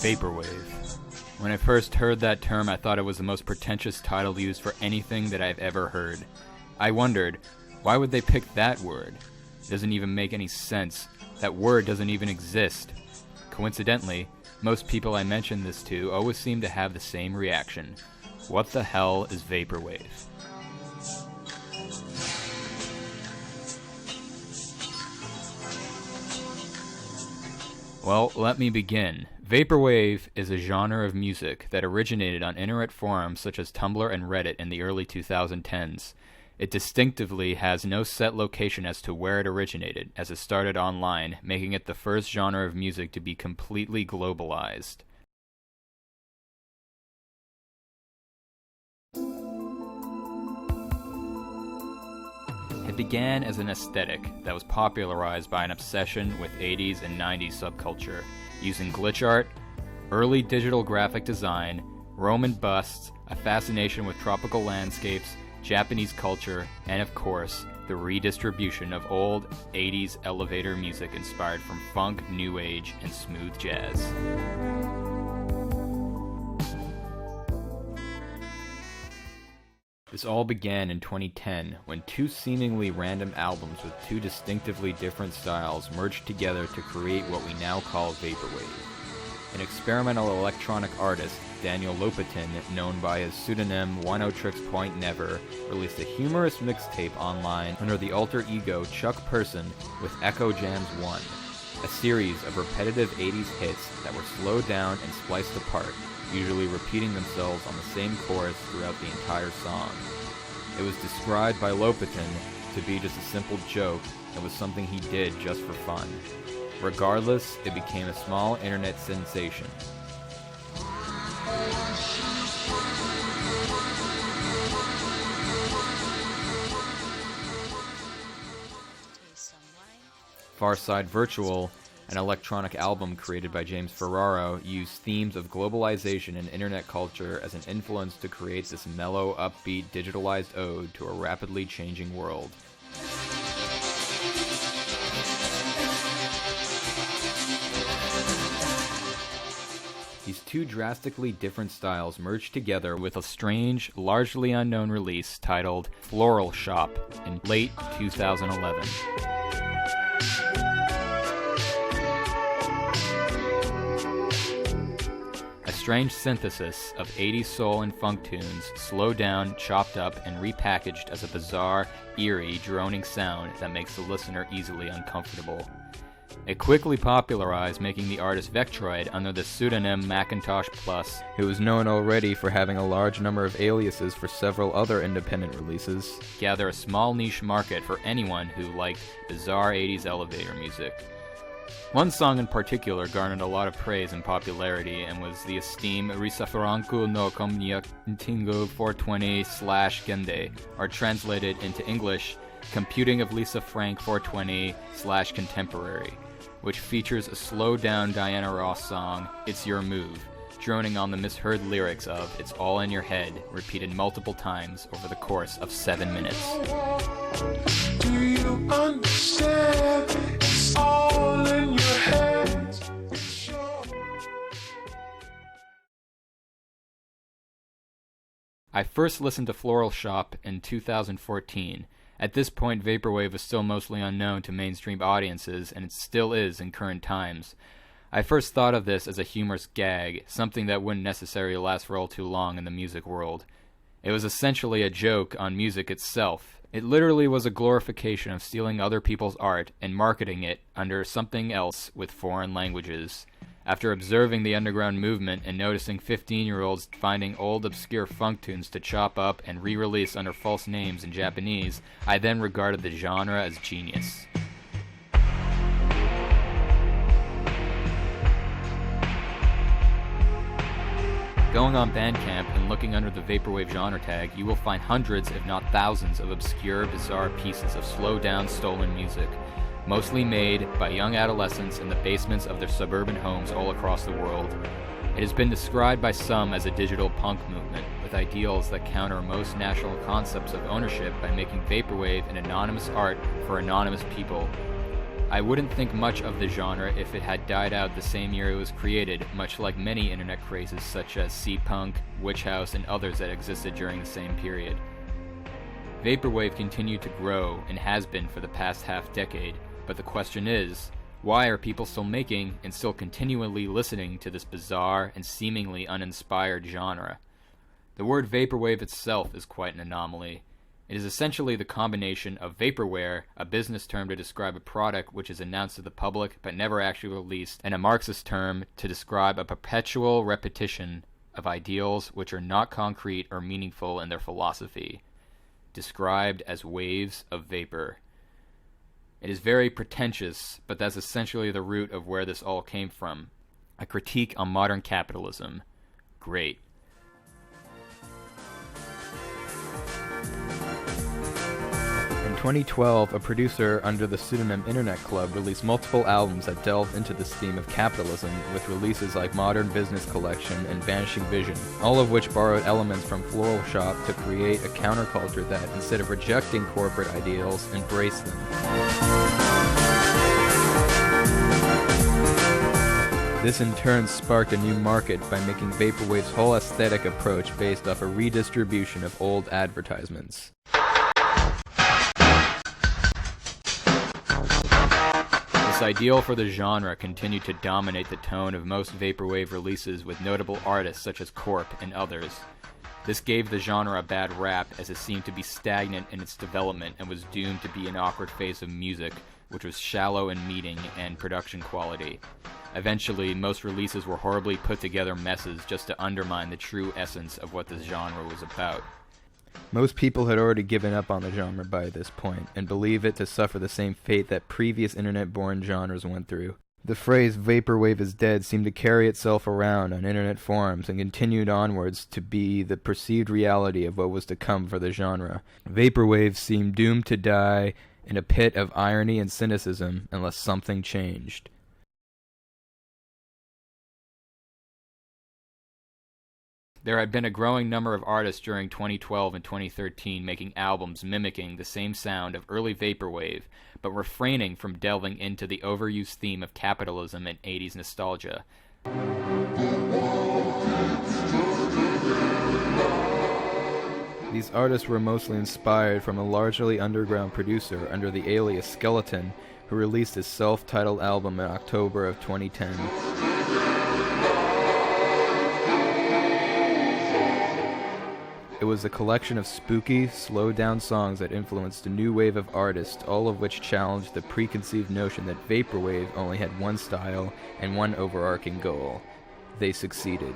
Vaporwave. When I first heard that term, I thought it was the most pretentious title used for anything that I've ever heard. I wondered, why would they pick that word? It doesn't even make any sense. That word doesn't even exist. Coincidentally, most people I mention this to always seem to have the same reaction. What the hell is Vaporwave? Well, let me begin. Vaporwave is a genre of music that originated on internet forums such as Tumblr and Reddit in the early 2010s. It distinctively has no set location as to where it originated, as it started online, making it the first genre of music to be completely globalized. It began as an aesthetic that was popularized by an obsession with 80s and 90s subculture, using glitch art, early digital graphic design, Roman busts, a fascination with tropical landscapes, Japanese culture, and of course, the redistribution of old 80s elevator music inspired from funk, new age, and smooth jazz. This all began in 2010, when two seemingly random albums with two distinctively different styles merged together to create what we now call Vaporwave. An experimental electronic artist, Daniel Lopatin, known by his pseudonym 10tricks.never, released a humorous mixtape online under the alter ego Chuck Person with Echo Jams 1, a series of repetitive 80s hits that were slowed down and spliced apart, usually repeating themselves on the same chorus throughout the entire song. It was described by Lopatin to be just a simple joke and was something he did just for fun. Regardless, it became a small internet sensation. Farside Virtual, an electronic album created by James Ferraro, used themes of globalization and internet culture as an influence to create this mellow, upbeat, digitalized ode to a rapidly changing world. These two drastically different styles merged together with a strange, largely unknown release titled Floral Shop in late 2011. A strange synthesis of 80s soul and funk tunes, slowed down, chopped up, and repackaged as a bizarre, eerie, droning sound that makes the listener easily uncomfortable. It quickly popularized, making the artist Vectroid under the pseudonym Macintosh Plus, who was known already for having a large number of aliases for several other independent releases, gather a small niche market for anyone who liked bizarre 80s elevator music. One song in particular garnered a lot of praise and popularity and was the esteemed Risa Franco no Comyatingo 420/Gende, or translated into English, Computing of Lisa Frank 420/Contemporary, which features a slowed-down Diana Ross song, It's Your Move, droning on the misheard lyrics of It's All in Your Head, repeated multiple times over the course of 7 minutes. Do you understand? It's all in your head. I first listened to Floral Shop in 2014. At this point, Vaporwave was still mostly unknown to mainstream audiences, and it still is in current times. I first thought of this as a humorous gag, something that wouldn't necessarily last for all too long in the music world. It was essentially a joke on music itself. It literally was a glorification of stealing other people's art and marketing it under something else with foreign languages. After observing the underground movement and noticing 15-year-olds finding old obscure funk tunes to chop up and re-release under false names in Japanese, I then regarded the genre as genius. Going on Bandcamp and looking under the Vaporwave genre tag, you will find hundreds, if not thousands, of obscure, bizarre pieces of slowed-down, stolen music, mostly made by young adolescents in the basements of their suburban homes all across the world. It has been described by some as a digital punk movement, with ideals that counter most national concepts of ownership by making Vaporwave an anonymous art for anonymous people. I wouldn't think much of the genre if it had died out the same year it was created, much like many internet crazes such as C-Punk, Witch House, and others that existed during the same period. Vaporwave continued to grow and has been for the past half-decade, but the question is, why are people still making and still continually listening to this bizarre and seemingly uninspired genre? The word vaporwave itself is quite an anomaly. It is essentially the combination of vaporware, a business term to describe a product which is announced to the public but never actually released, and a Marxist term to describe a perpetual repetition of ideals which are not concrete or meaningful in their philosophy, described as waves of vapor. It is very pretentious, but that's essentially the root of where this all came from. A critique on modern capitalism. Great. In 2012, a producer under the pseudonym Internet Club released multiple albums that delved into this theme of capitalism, with releases like Modern Business Collection and Vanishing Vision, all of which borrowed elements from Floral Shop to create a counterculture that, instead of rejecting corporate ideals, embraced them. This in turn sparked a new market by making Vaporwave's whole aesthetic approach based off a redistribution of old advertisements. This ideal for the genre continued to dominate the tone of most Vaporwave releases, with notable artists such as Corp and others. This gave the genre a bad rap, as it seemed to be stagnant in its development and was doomed to be an awkward phase of music, which was shallow in meaning and production quality. Eventually, most releases were horribly put together messes just to undermine the true essence of what this genre was about. Most people had already given up on the genre by this point, and believe it to suffer the same fate that previous internet-born genres went through. The phrase "Vaporwave is dead" seemed to carry itself around on internet forums and continued onwards to be the perceived reality of what was to come for the genre. Vaporwave seemed doomed to die in a pit of irony and cynicism unless something changed. There had been a growing number of artists during 2012 and 2013 making albums mimicking the same sound of early Vaporwave, but refraining from delving into the overused theme of capitalism and 80s nostalgia. These artists were mostly inspired from a largely underground producer under the alias Skeleton, who released his self-titled album in October of 2010. It was a collection of spooky, slowed-down songs that influenced a new wave of artists, all of which challenged the preconceived notion that Vaporwave only had one style and one overarching goal. They succeeded.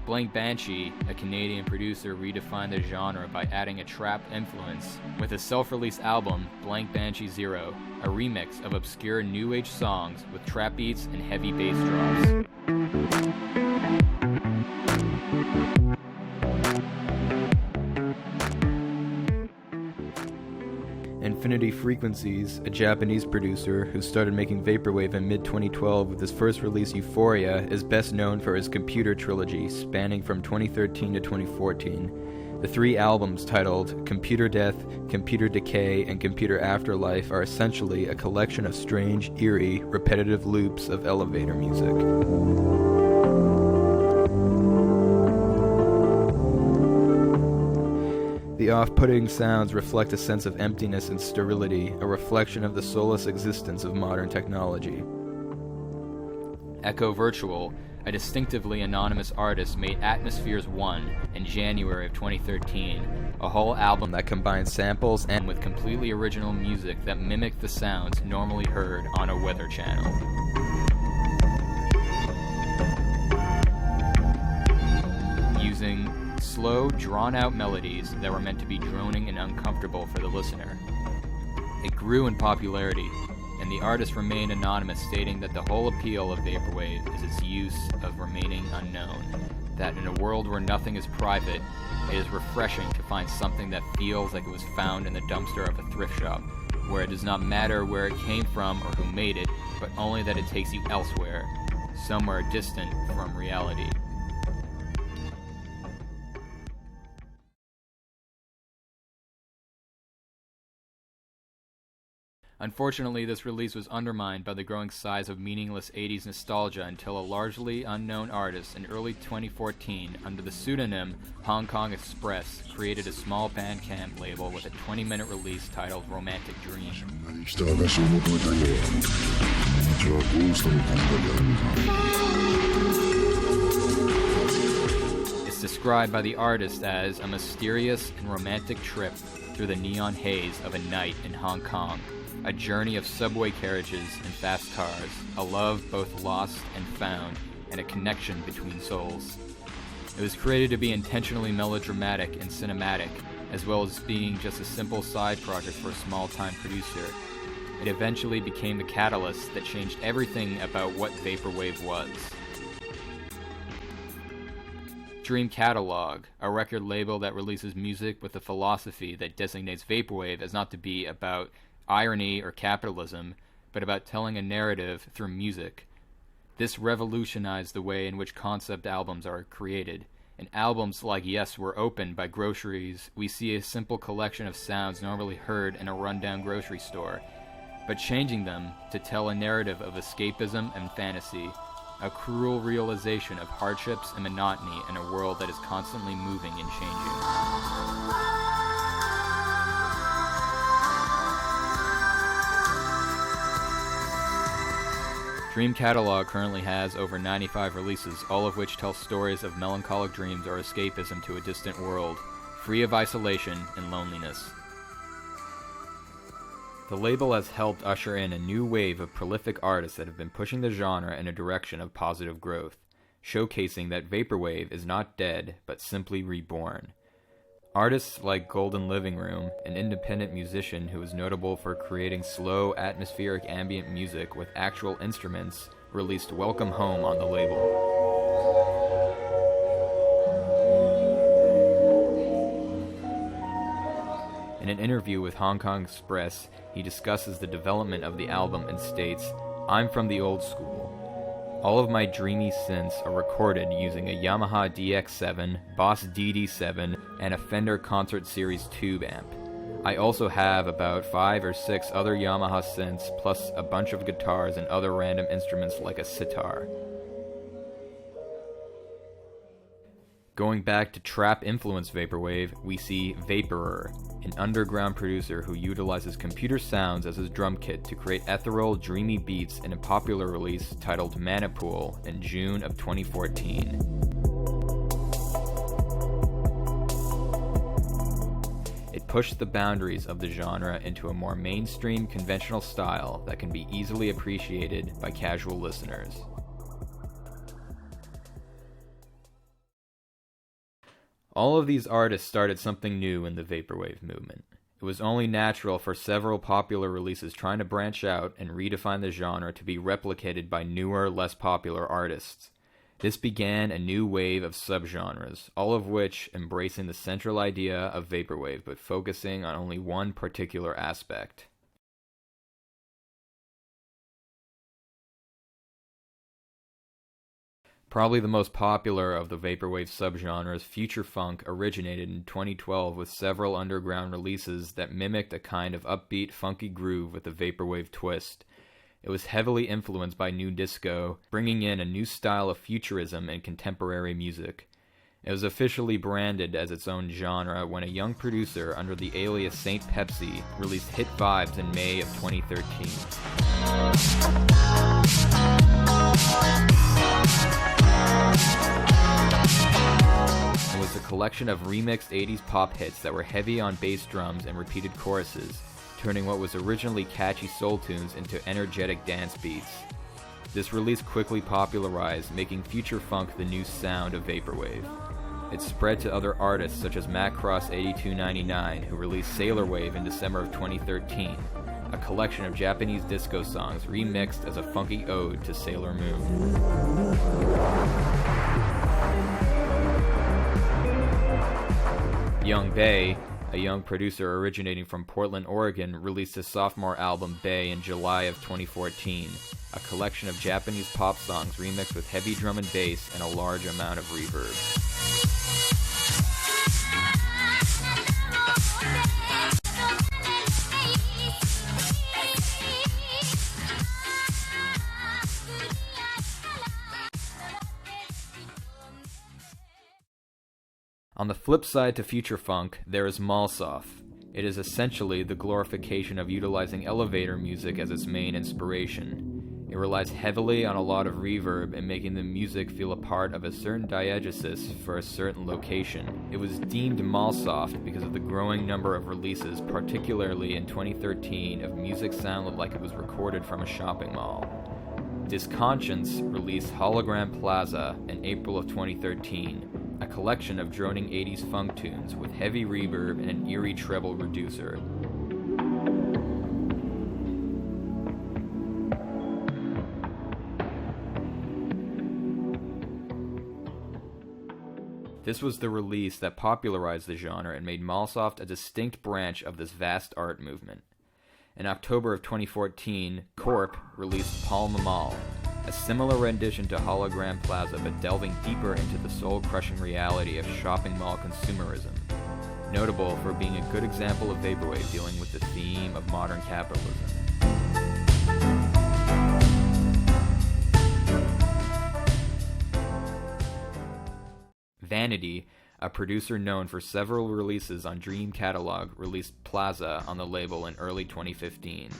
Blank Banshee, a Canadian producer, redefined the genre by adding a trap influence with his self-released album, Blank Banshee Zero, a remix of obscure new age songs with trap beats and heavy bass drops. Infinity Frequencies, a Japanese producer who started making Vaporwave in mid-2012 with his first release Euphoria, is best known for his Computer trilogy spanning from 2013 to 2014. The three albums titled Computer Death, Computer Decay, and Computer Afterlife are essentially a collection of strange, eerie, repetitive loops of elevator music. The off-putting sounds reflect a sense of emptiness and sterility, a reflection of the soulless existence of modern technology. Echo Virtual, a distinctively anonymous artist, made Atmospheres 1 in January of 2013, a whole album that combines samples and with completely original music that mimicked the sounds normally heard on a weather channel. Using slow, drawn-out melodies that were meant to be droning and uncomfortable for the listener. It grew in popularity, and the artist remained anonymous, stating that the whole appeal of Vaporwave is its use of remaining unknown, that in a world where nothing is private, it is refreshing to find something that feels like it was found in the dumpster of a thrift shop, where it does not matter where it came from or who made it, but only that it takes you elsewhere, somewhere distant from reality. Unfortunately, this release was undermined by the growing size of meaningless 80s nostalgia until a largely unknown artist in early 2014, under the pseudonym Hong Kong Express, created a small Bandcamp label with a 20-minute release titled Romantic Dream. 生きた証を求めたいのはじゃあどうしたの今度であるのか It's described by the artist as a mysterious and romantic trip through the neon haze of a night in Hong Kong, a journey of subway carriages and fast cars, a love both lost and found, and a connection between souls. It was created to be intentionally melodramatic and cinematic, as well as being just a simple side project for a small-time producer. It eventually became the catalyst that changed everything about what Vaporwave was. Dream Catalog, a record label that releases music with a philosophy that designates Vaporwave as not to be about irony or capitalism, but about telling a narrative through music. This revolutionized the way in which concept albums are created. In albums like Yes, We're Open by Groceries, we see a simple collection of sounds normally heard in a rundown grocery store, but changing them to tell a narrative of escapism and fantasy, a cruel realization of hardships and monotony in a world that is constantly moving and changing. Dream Catalog currently has over 95 releases, all of which tell stories of melancholic dreams or escapism to a distant world, free of isolation and loneliness. The label has helped usher in a new wave of prolific artists that have been pushing the genre in a direction of positive growth, showcasing that Vaporwave is not dead, but simply reborn. Artists like Golden Living Room, an independent musician who is notable for creating slow, atmospheric ambient music with actual instruments, released Welcome Home on the label. In an interview with Hong Kong Express, he discusses the development of the album and states, "I'm from the old school. All of my dreamy synths are recorded using a Yamaha DX7, Boss DD7, and a Fender Concert Series tube amp. I also have about 5 or 6 other Yamaha synths, plus a bunch of guitars and other random instruments like a sitar." Going back to trap-influenced Vaporwave, we see Vaporer, an underground producer who utilizes computer sounds as his drum kit to create ethereal, dreamy beats in a popular release titled Manipool in June of 2014. It pushed the boundaries of the genre into a more mainstream, conventional style that can be easily appreciated by casual listeners. All of these artists started something new in the Vaporwave movement. It was only natural for several popular releases trying to branch out and redefine the genre to be replicated by newer, less popular artists. This began a new wave of subgenres, all of which embracing the central idea of Vaporwave but focusing on only one particular aspect. Probably the most popular of the Vaporwave subgenres, Future Funk, originated in 2012 with several underground releases that mimicked a kind of upbeat, funky groove with a Vaporwave twist. It was heavily influenced by new disco, bringing in a new style of futurism and contemporary music. It was officially branded as its own genre when a young producer under the alias Saint Pepsi released Hit Vibes in May of 2013. It was a collection of remixed 80s pop hits that were heavy on bass drums and repeated choruses, turning what was originally catchy soul tunes into energetic dance beats. This release quickly popularized, making future funk the new sound of Vaporwave. It spread to other artists such as Macross8299, who released Sailor Wave in December of 2013, a collection of Japanese disco songs remixed as a funky ode to Sailor Moon. Young Bay, a young producer originating from Portland, Oregon, released his sophomore album Bay in July of 2014, a collection of Japanese pop songs remixed with heavy drum and bass and a large amount of reverb. On the flip side to future funk, there is Malsoft. It is essentially the glorification of utilizing elevator music as its main inspiration. It relies heavily on a lot of reverb and making the music feel a part of a certain diegesis for a certain location. It was deemed Malsoft because of the growing number of releases, particularly in 2013, of music sounded like it was recorded from a shopping mall. Disconscience released Hologram Plaza in April of 2013, a collection of droning 80s funk tunes with heavy reverb and an eerie treble reducer. This was the release that popularized the genre and made Malsoft a distinct branch of this vast art movement. In October of 2014, Corp released Paul Mamal, a similar rendition to Hologram Plaza but delving deeper into the soul-crushing reality of shopping mall consumerism, notable for being a good example of Vaporwave dealing with the theme of modern capitalism. Vanity, a producer known for several releases on Dream Catalog, released Plaza on the label in early 2015,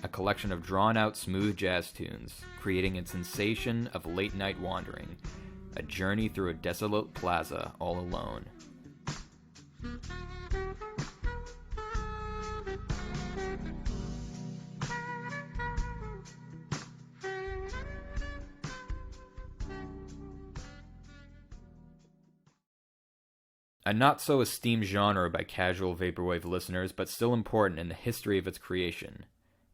a collection of drawn-out smooth jazz tunes, creating a sensation of late-night wandering, a journey through a desolate plaza all alone. A not-so-esteemed genre by casual Vaporwave listeners, but still important in the history of its creation.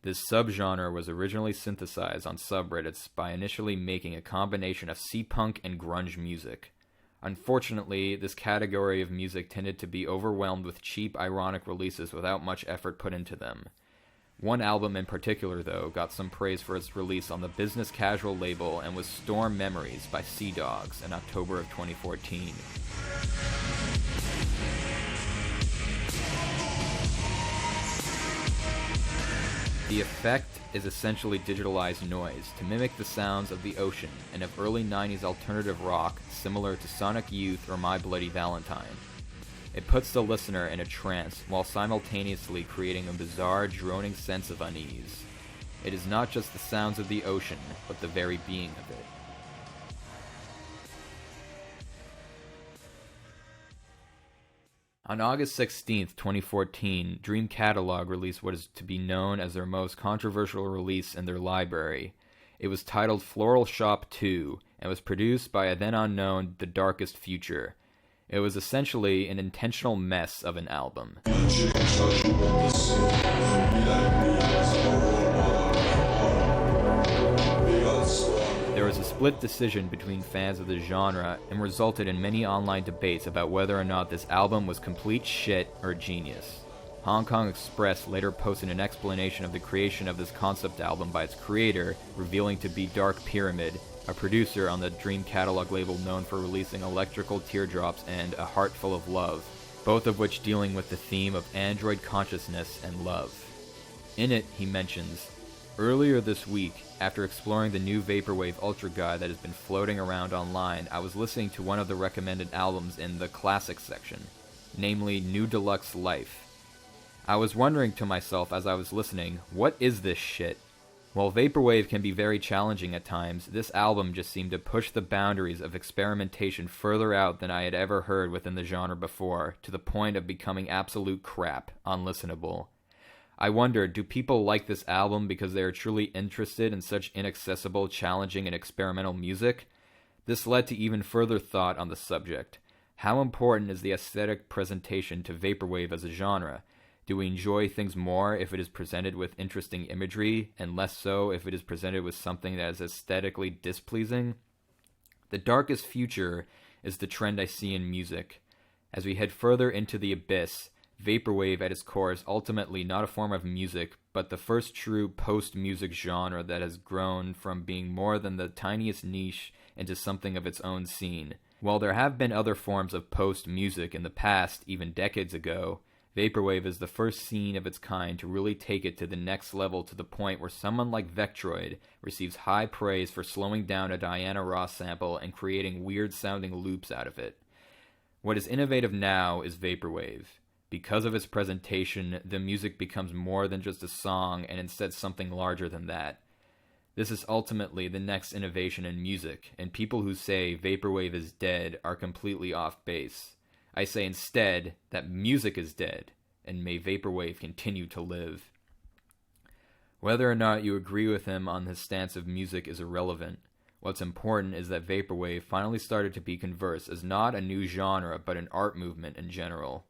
This subgenre was originally synthesized on subreddits by initially making a combination of C-punk and grunge music. Unfortunately, this category of music tended to be overwhelmed with cheap, ironic releases without much effort put into them. One album in particular, though, got some praise for its release on the business casual label and was Storm Memories by Sea Dogs in October of 2014. The effect is essentially digitalized noise to mimic the sounds of the ocean and of early 90s alternative rock similar to Sonic Youth or My Bloody Valentine. It puts the listener in a trance while simultaneously creating a bizarre, droning sense of unease. It is not just the sounds of the ocean, but the very being of it. On August 16, 2014, Dream Catalog released what is to be known as their most controversial release in their library. It was titled Floral Shop 2 and was produced by a then unknown The Darkest Future. It was essentially an intentional mess of an album. There was a split decision between fans of the genre and resulted in many online debates about whether or not this album was complete shit or genius. Hong Kong Express later posted an explanation of the creation of this concept album by its creator, revealing to be Dark Pyramid, a producer on the Dream Catalog label known for releasing Electrical Teardrops and A Heart Full of Love, both of which dealing with the theme of android consciousness and love. In it, he mentions, "Earlier this week, after exploring the new Vaporwave Ultra Guide that has been floating around online, I was listening to one of the recommended albums in the Classics section, namely New Deluxe Life. I was wondering to myself as I was listening, what is this shit? While Vaporwave can be very challenging at times, this album just seemed to push the boundaries of experimentation further out than I had ever heard within the genre before, to the point of becoming absolute crap, unlistenable. I wonder, do people like this album because they are truly interested in such inaccessible, challenging, and experimental music? This led to even further thought on the subject. How important is the aesthetic presentation to Vaporwave as a genre? Do we enjoy things more if it is presented with interesting imagery, and less so if it is presented with something that is aesthetically displeasing? The darkest future is the trend I see in music. As we head further into the abyss, Vaporwave at its core is ultimately not a form of music, but the first true post-music genre that has grown from being more than the tiniest niche into something of its own scene. While there have been other forms of post-music in the past, even decades ago, Vaporwave is the first scene of its kind to really take it to the next level, to the point where someone like Vectroid receives high praise for slowing down a Diana Ross sample and creating weird-sounding loops out of it. What is innovative now is Vaporwave. Because of its presentation, the music becomes more than just a song and instead something larger than that. This is ultimately the next innovation in music, and people who say Vaporwave is dead are completely off base. I say instead that music is dead, and may Vaporwave continue to live. Whether or not you agree with him on his stance of music is irrelevant. What's important is that Vaporwave finally started to be conversed as not a new genre but an art movement in general.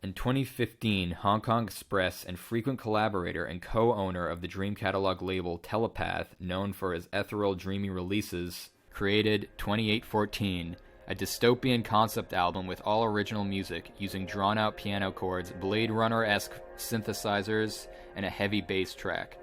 In 2015, Hong Kong Express and frequent collaborator and co-owner of the Dream Catalog label Telepath, known for his ethereal dreamy releases, created 2814, a dystopian concept album with all original music using drawn-out piano chords, Blade Runner-esque synthesizers, and a heavy bass track.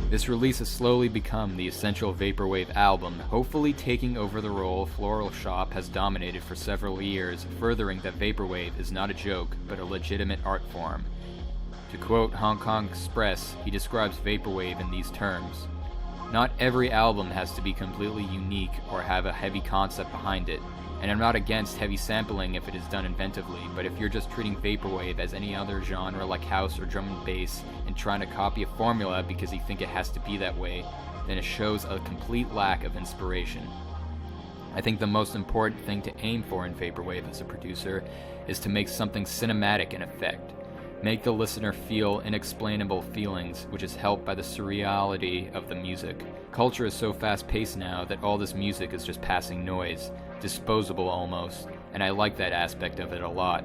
This release has slowly become the essential Vaporwave album, hopefully taking over the role Floral Shop has dominated for several years, furthering that Vaporwave is not a joke, but a legitimate art form. To quote Hong Kong Express, he describes Vaporwave in these terms: "Not every album has to be completely unique or have a heavy concept behind it, and I'm not against heavy sampling if it is done inventively, but if you're just treating Vaporwave as any other genre like house or drum and bass and trying to copy a formula because you think it has to be that way, then it shows a complete lack of inspiration. I think the most important thing to aim for in Vaporwave as a producer is to make something cinematic in effect. Make the listener feel inexplainable feelings, which is helped by the surreality of the music. Culture is so fast-paced now that all this music is just passing noise, disposable almost, and I like that aspect of it a lot.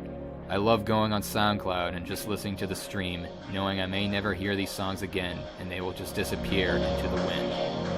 I love going on SoundCloud and just listening to the stream, knowing I may never hear these songs again, and they will just disappear into the wind."